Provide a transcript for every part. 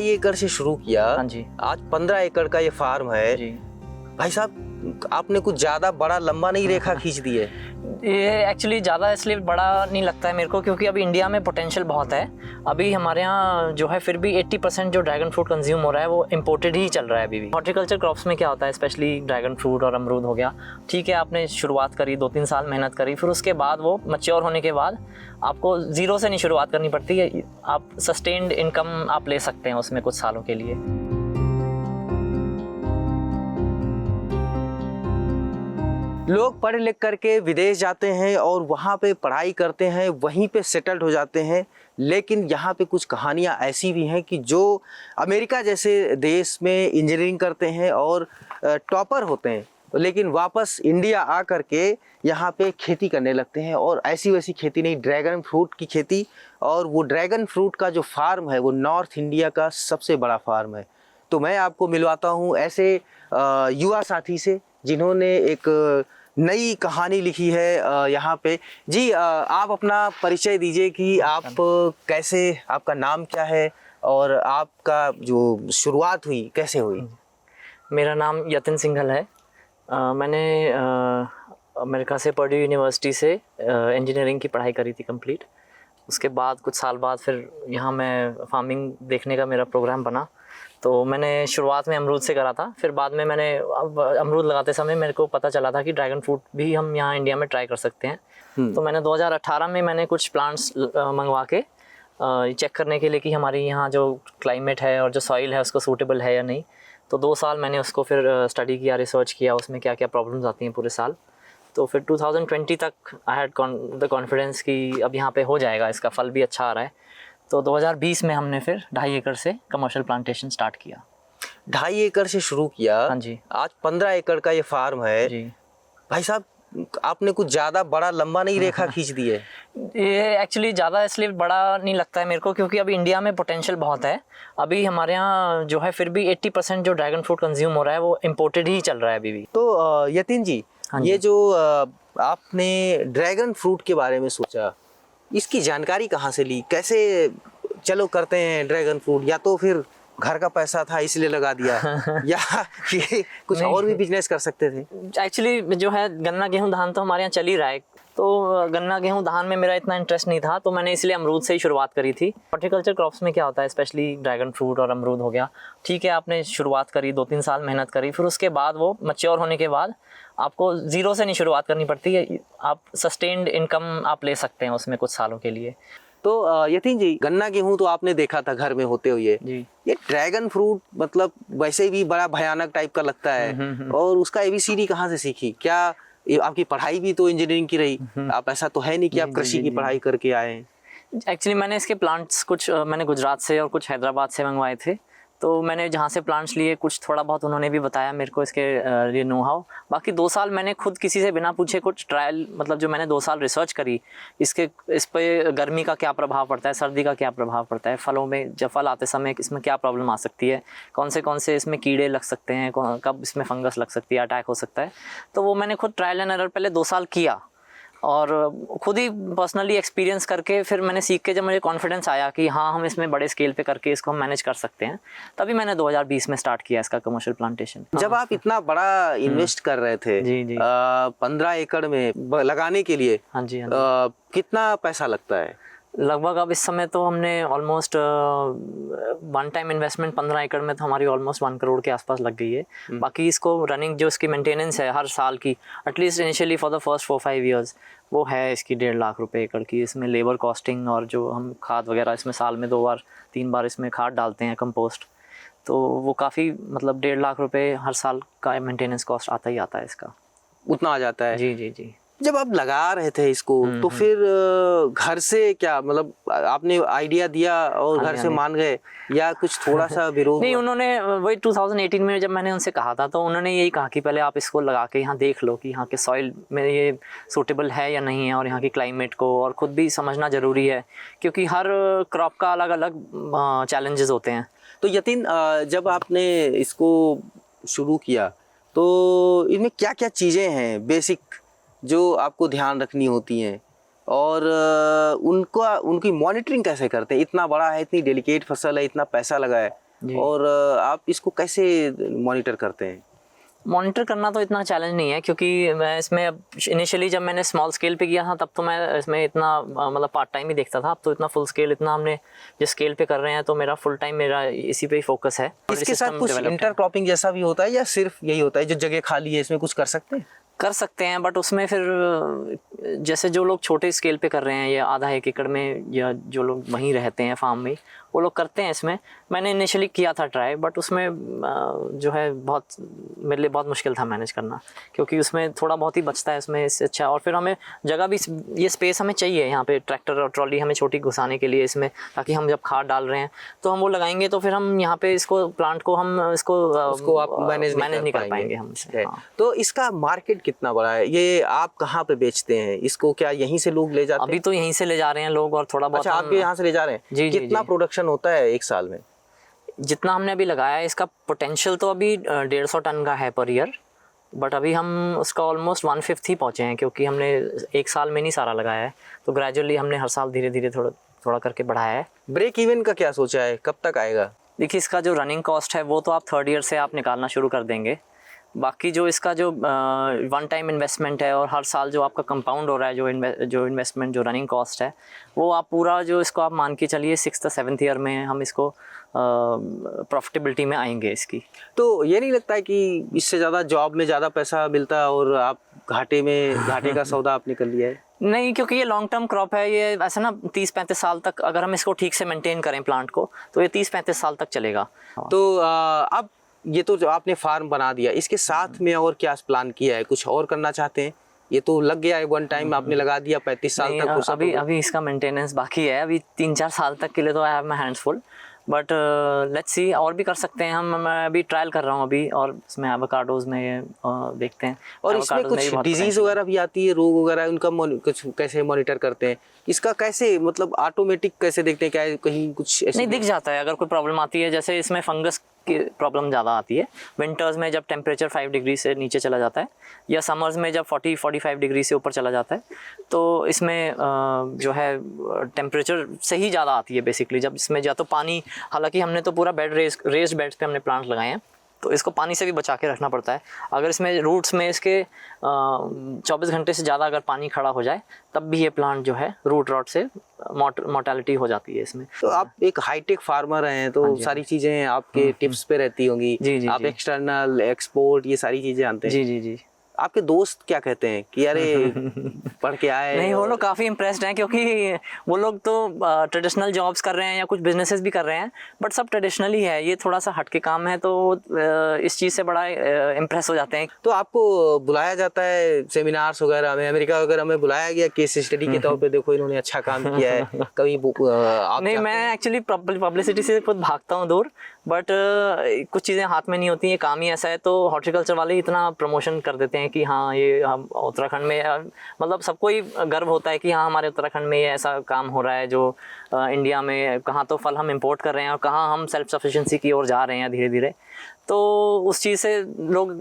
2.5 एकड़ से शुरू किया। हाँ जी। आज 15 एकड़ का ये फार्म है जी। भाई साहब, आपने कुछ ज्यादा बड़ा लंबा नहीं रेखा खींच दी है। ये एक्चुअली ज़्यादा इसलिए बड़ा नहीं लगता है मेरे को, क्योंकि अभी इंडिया में पोटेंशियल बहुत है। अभी हमारे यहाँ जो है फिर भी 80% जो ड्रैगन फ्रूट कंज्यूम हो रहा है वो इम्पोर्टेड ही चल रहा है अभी भी। हॉर्टिकल्चर क्रॉप्स में क्या होता है, स्पेशली ड्रैगन फ्रूट और अमरूद हो गया, ठीक है आपने शुरुआत करी, 2-3 साल मेहनत करी, फिर उसके बाद वो मैच्योर होने के बाद आपको ज़ीरो से नहीं शुरुआत करनी पड़ती है। आप सस्टेन्ड इनकम आप ले सकते हैं उसमें कुछ सालों के लिए। लोग पढ़ लिख करके विदेश जाते हैं और वहाँ पे पढ़ाई करते हैं, वहीं पे सेटल्ड हो जाते हैं। लेकिन यहाँ पे कुछ कहानियाँ ऐसी भी हैं कि जो अमेरिका जैसे देश में इंजीनियरिंग करते हैं और टॉपर होते हैं, लेकिन वापस इंडिया आ करके यहाँ पे खेती करने लगते हैं। और ऐसी वैसी खेती नहीं, ड्रैगन फ्रूट की खेती। और वो ड्रैगन फ्रूट का जो फार्म है वो नॉर्थ इंडिया का सबसे बड़ा फार्म है। तो मैं आपको मिलवाता हूँ ऐसे युवा साथी से जिन्होंने एक नई कहानी लिखी है यहाँ पे। जी आप अपना परिचय दीजिए कि आप कैसे, आपका नाम क्या है और आपका जो शुरुआत हुई कैसे हुई। मेरा नाम यतिन सिंघल है। मैंने अमेरिका से पर्ड्यू यूनिवर्सिटी से इंजीनियरिंग की पढ़ाई करी थी कंप्लीट। उसके बाद कुछ साल बाद फिर यहाँ मैं फार्मिंग देखने का मेरा प्रोग्राम बना। तो मैंने शुरुआत में अमरूद से करा था, फिर बाद में मैंने अमरूद लगाते समय मेरे को पता चला था कि ड्रैगन फ्रूट भी हम यहाँ इंडिया में ट्राई कर सकते हैं। तो मैंने 2018 में मैंने कुछ प्लांट्स मंगवा के चेक करने के लिए कि हमारी यहाँ जो क्लाइमेट है और जो सॉइल है उसको सूटेबल है या नहीं। तो 2 साल मैंने उसको फिर स्टडी किया, रिसर्च किया, उसमें क्या क्या प्रॉब्लम्स आती हैं पूरे साल। तो फिर 2020 तक आई हैड द कॉन्फिडेंस कि अब यहाँ पे हो जाएगा, इसका फल भी अच्छा आ रहा है। तो 2020 में हमने फिर 2.5 एकड़ से कमर्शियल प्लांटेशन स्टार्ट किया। 2.5 एकड़ से शुरू किया। हाँ जी। आज 15 एकड़ का ये फार्म है। जी भाई साहब, आपने कुछ ज़्यादा बड़ा लंबा नहीं रेखा खींच दी है। ये एक्चुअली ज़्यादा इसलिए बड़ा नहीं लगता है मेरे को, क्योंकि अभी इंडिया में पोटेंशियल बहुत है। अभी हमारे यहाँ जो है फिर भी 80% जो ड्रैगन फ्रूट कंज्यूम हो रहा है वो इम्पोर्टेड ही चल रहा है अभी भी। तो यतिन जी, हाँ ये जो आपने ड्रैगन फ्रूट के बारे में सोचा, इसकी जानकारी कहाँ से ली, कैसे चलो करते हैं ड्रैगन फ्रूट, या तो फिर घर का पैसा था इसलिए लगा दिया या कि कुछ और भी बिजनेस कर सकते थे। एक्चुअली जो है गन्ना गेहूं धान तो हमारे यहाँ चल ही रहा है, तो गन्ना गेहूं धान में मेरा इतना इंटरेस्ट नहीं था, तो मैंने इसलिए अमरूद से ही शुरुआत करी थी। हॉर्टिकल्चर क्रॉप्स में क्या होता है, स्पेशली ड्रैगन फ्रूट और अमरूद हो गया, ठीक है आपने शुरुआत करी, 2-3 साल मेहनत करी, फिर उसके बाद वो मैच्योर होने के बाद आपको ज़ीरो से नहीं शुरुआत करनी पड़ती है। आप सस्टेन्ड इनकम आप ले सकते हैं उसमें कुछ सालों के लिए। तो यतिन जी, गन्ना गेहूं तो आपने देखा था घर में होते हुए जी। ये ड्रैगन फ्रूट मतलब वैसे भी बड़ा भयानक टाइप का लगता है। और उसका ABCD कहाँ से सीखी? क्या आपकी पढ़ाई भी तो इंजीनियरिंग की रही? आप ऐसा तो है नहीं कि आप कृषि की पढ़ाई करके आए हैं। एक्चुअली मैंने इसके प्लांट्स कुछ मैंने गुजरात से और कुछ हैदराबाद से मंगवाए थे। तो मैंने जहाँ से प्लांट्स लिए कुछ थोड़ा बहुत उन्होंने भी बताया मेरे को इसके लिए नो हाउ। बाकी 2 साल मैंने खुद किसी से बिना पूछे कुछ ट्रायल, मतलब जो मैंने 2 साल रिसर्च करी इस पे गर्मी का क्या प्रभाव पड़ता है, सर्दी का क्या प्रभाव पड़ता है, फलों में जब फल आते समय इसमें क्या प्रॉब्लम आ सकती है, कौन से इसमें कीड़े लग सकते हैं, कब इसमें फंगस लग सकती है, अटैक हो सकता है। तो वो मैंने खुद ट्रायल एंड एरर पहले 2 साल किया और खुद ही पर्सनली एक्सपीरियंस करके फिर मैंने सीख के जब मुझे कॉन्फिडेंस आया कि हाँ हम इसमें बड़े स्केल पे करके इसको हम मैनेज कर सकते हैं, तभी मैंने 2020 में स्टार्ट किया इसका कमर्शियल प्लांटेशन। जब आप इतना बड़ा इन्वेस्ट कर रहे थे जी 15 एकड़ में लगाने के लिए, हाँ जी कितना पैसा लगता है लगभग? अब इस समय तो हमने ऑलमोस्ट 1 टाइम इन्वेस्टमेंट 15 एकड़ में तो हमारी ऑलमोस्ट 1 करोड़ के आसपास लग गई है। बाकी इसको रनिंग जो इसकी मेंटेनेंस है हर साल की, at least initially for the first 4-5 years, वो है इसकी 1.5 लाख रुपए एकड़ की। इसमें लेबर कॉस्टिंग और जो हम खाद वगैरह इसमें साल में 2-3 बार इसमें खाद डालते हैं, कंपोस्ट, तो वो काफ़ी मतलब 1.5 लाख रुपए हर साल का मेंटेनेंस कॉस्ट आता ही आता है इसका। उतना आ जाता है? जी। जब आप लगा रहे थे इसको तो फिर घर से क्या, मतलब आपने आइडिया दिया और घर से मान गए या कुछ थोड़ा सा विरोध? नहीं, उन्होंने वही 2018 में जब मैंने उनसे कहा था तो उन्होंने यही कहा कि पहले आप इसको लगा के यहाँ देख लो कि यहाँ के सॉइल में ये सूटेबल है या नहीं है, और यहाँ की क्लाइमेट को और ख़ुद भी समझना ज़रूरी है, क्योंकि हर क्रॉप का अलग अलग चैलेंजेस होते हैं। तो यतिन, जब आपने इसको शुरू किया तो इनमें क्या क्या चीज़ें हैं बेसिक जो आपको ध्यान रखनी होती हैं, और उनकी मॉनिटरिंग कैसे करते हैं? इतना बड़ा है, इतनी डेलिकेट फसल है, इतना पैसा लगा है, जी। और आप इसको कैसे मॉनिटर करते हैं? मॉनिटर करना तो इतना चैलेंज नहीं है, क्योंकि मैं इसमें अब इनिशियली जब मैंने स्मॉल स्केल पे किया था तब तो मैं इसमें इतना मतलब पार्ट टाइम ही देखता था। अब तो इतना फुल स्केल, इतना हमने जिस स्केल पे कर रहे हैं तो मेरा फुल टाइम मेरा इसी पे ही फोकस है। इसके साथ कुछ इंटरक्रॉपिंग जैसा भी होता है या सिर्फ यही होता है, जो जगह खाली है इसमें कुछ कर सकते हैं? कर सकते हैं, बट उसमें फिर जैसे जो लोग छोटे स्केल पे कर रहे हैं या आधा 1 एकड़ में, या जो लोग वहीं रहते हैं फार्म में, वो लोग करते हैं इसमें। मैंने इनिशियली किया था ट्राई, बट उसमें जो है बहुत मेरे लिए बहुत मुश्किल था मैनेज करना, क्योंकि उसमें थोड़ा बहुत ही बचता है उसमें इससे अच्छा। और फिर हमें जगह भी, ये स्पेस हमें चाहिए यहाँ पे, ट्रैक्टर और ट्रॉली हमें छोटी घुसाने के लिए इसमें, ताकि हम जब खाद डाल रहे हैं तो हम वो लगाएंगे तो फिर हम यहाँ पे इसको प्लांट को हम उसको आप मैनेज नहीं कर पाएंगे हम इससे। हाँ। तो इसका मार्केट कितना बड़ा है? ये आप कहाँ पे बेचते हैं इसको? क्या यहीं से लोग ले जाते हैं? अभी तो यहीं से ले जा रहे हैं लोग, और थोड़ा बहुत अच्छा, आप भी यहाँ से ले जा रहे हैं? जी, कितना प्रोडक्शन होता है एक साल में? जितना हमने अभी लगाया है, इसका पोटेंशियल तो अभी 150 टन का है पर ईयर, बट अभी हम उसका ऑलमोस्ट 1/5 ही पहुँचे हैं, क्योंकि हमने एक साल में नहीं सारा लगाया है, तो ग्रेजुअली हमने हर साल धीरे धीरे थोड़ा करके बढ़ाया है। ब्रेक इवन का क्या सोचा है, कब तक आएगा? देखिए, इसका जो रनिंग कॉस्ट है वो तो आप 3rd ईयर से आप निकालना शुरू कर देंगे। बाकी जो इसका जो 1 टाइम इन्वेस्टमेंट है और हर साल जो आपका कंपाउंड हो रहा है, जो इन्वेस्टमेंट जो रनिंग कॉस्ट है, वो आप पूरा जो इसको आप मान के चलिए 6th या 7th ईयर में हम इसको प्रॉफिटेबिलिटी में आएंगे इसकी। तो ये नहीं लगता है कि इससे ज़्यादा जॉब में ज़्यादा पैसा मिलता है और आप घाटे का सौदा आपने कर लिया है? नहीं, क्योंकि ये लॉन्ग टर्म क्रॉप है। ये ऐसा ना 30-35 साल तक अगर हम इसको ठीक से मेंटेन करें प्लांट को, तो ये 30-35 साल तक चलेगा। तो अब ये तो जो आपने फार्म बना दिया, इसके साथ में और क्या प्लान किया है? कुछ और करना चाहते हैं? ये तो लग गया है, 1 टाइम आपने लगा दिया, 35 साल तक अभी इसका मेंटेनेंस बाकी है। अभी 3-4 साल तक के लिए तो I have my hands full, but let's see, और भी कर सकते हैं हम। मैं अभी ट्रायल कर रहा हूँ अभी, और इसमें एवोकाडोज में देखते हैं। और इसमें कुछ डिजीज वगैरह भी आती है, रोग वगैरह, उनका कुछ कैसे मॉनिटर करते हैं? इसका कैसे, मतलब ऑटोमेटिक कैसे देखते हैं? क्या कहीं कुछ नहीं दिख जाता है अगर कोई प्रॉब्लम आती है? जैसे इसमें फंगस की प्रॉब्लम ज़्यादा आती है विंटर्स में, जब टेम्परेचर 5 डिग्री से नीचे चला जाता है, या समर्स में जब 40-45 डिग्री से ऊपर चला जाता है, तो इसमें जो है टेम्परेचर से ही ज़्यादा आती है बेसिकली। जब इसमें या तो पानी, हालांकि हमने तो पूरा रेस्ड बेड्स पे हमने प्लांट लगाए हैं, तो इसको पानी से भी बचा के रखना पड़ता है। अगर इसमें रूट्स में इसके 24 घंटे से ज़्यादा अगर पानी खड़ा हो जाए, तब भी ये प्लांट जो है रूट रॉट से मोर्टेलिटी हो जाती है इसमें। तो आप एक हाईटेक फार्मर हैं, तो सारी चीज़ें आपके टिप्स पे रहती होंगी। जी, आप एक्सटर्नल, एक्सपोर्ट, ये सारी चीज़ें जानते हैं। जी। आपके दोस्त क्या कहते हैं कि अरे पढ़ के आए? नहीं, वो लोग काफ़ी इम्प्रेस्ड हैं, क्योंकि वो लोग तो ट्रेडिशनल जॉब्स कर रहे हैं या कुछ बिजनेसेस भी कर रहे हैं, बट सब ट्रेडिशनल ही है। ये थोड़ा सा हट के काम है, तो इस चीज़ से बड़ा इम्प्रेस हो जाते हैं। तो आपको बुलाया जाता है सेमिनार्स वगैरह में? अमेरिका वगैरह में बुलाया गया केस स्टडी के तौर पे, देखो इन्होंने अच्छा काम किया है कभी? आप नहीं, मैं एक्चुअली पब्लिसिटी से खुद भागता हूँ दूर, बट कुछ चीज़ें हाथ में नहीं होती हैं, काम ही ऐसा है। तो हॉर्टिकल्चर वाले इतना प्रमोशन कर देते हैं कि हाँ, ये हम उत्तराखंड में, मतलब सबको ही गर्व होता है कि हाँ, हमारे उत्तराखंड में ये ऐसा काम हो रहा है, जो इंडिया में कहाँ तो फल हम इंपोर्ट कर रहे हैं और कहाँ हम सेल्फ सफिशिएंसी की ओर जा रहे हैं धीरे धीरे। तो उस चीज़ से लोग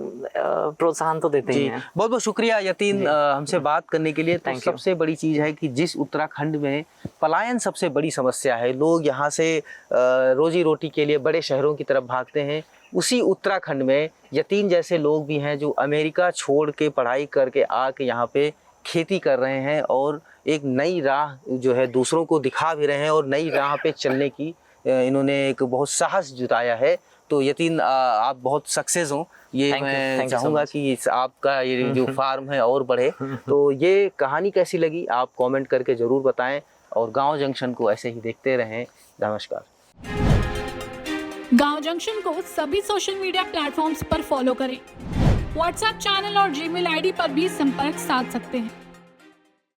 प्रोत्साहन तो देते ही हैं। बहुत बहुत शुक्रिया यतीन हमसे बात करने के लिए। तो सबसे बड़ी चीज़ है कि जिस उत्तराखंड में पलायन सबसे बड़ी समस्या है, लोग यहाँ से रोजी रोटी के लिए बड़े शहरों की तरफ भागते हैं, उसी उत्तराखंड में यतीन जैसे लोग भी हैं जो अमेरिका छोड़ के पढ़ाई करके आके यहाँ पे खेती कर रहे हैं और एक नई राह जो है दूसरों को दिखा भी रहे हैं, और नई राह पे चलने की इन्होंने एक बहुत साहस जुटाया है। तो यतीन, आप बहुत सक्सेस हो, ये मैं चाहूँगा कि आपका ये जो फार्म है और बढ़े। तो ये कहानी कैसी लगी आप कमेंट करके ज़रूर बताएं, और गांव जंक्शन को ऐसे ही देखते रहें। नमस्कार। गांव जंक्शन को सभी सोशल मीडिया प्लेटफॉर्म्स पर फॉलो करें। व्हाट्सएप चैनल और जीमेल आईडी पर भी संपर्क साध सकते हैं।